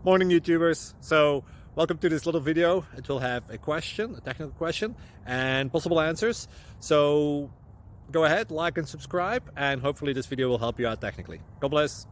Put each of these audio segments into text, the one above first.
Morning, YouTubers. So welcome to this little video. It will have a question, a technical question, and possible answers. So go ahead, like and subscribe, and hopefully this video will help you out technically. God bless.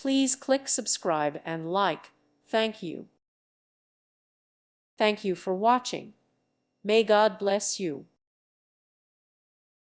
Please click subscribe and like. Thank you. Thank you for watching. May God bless you.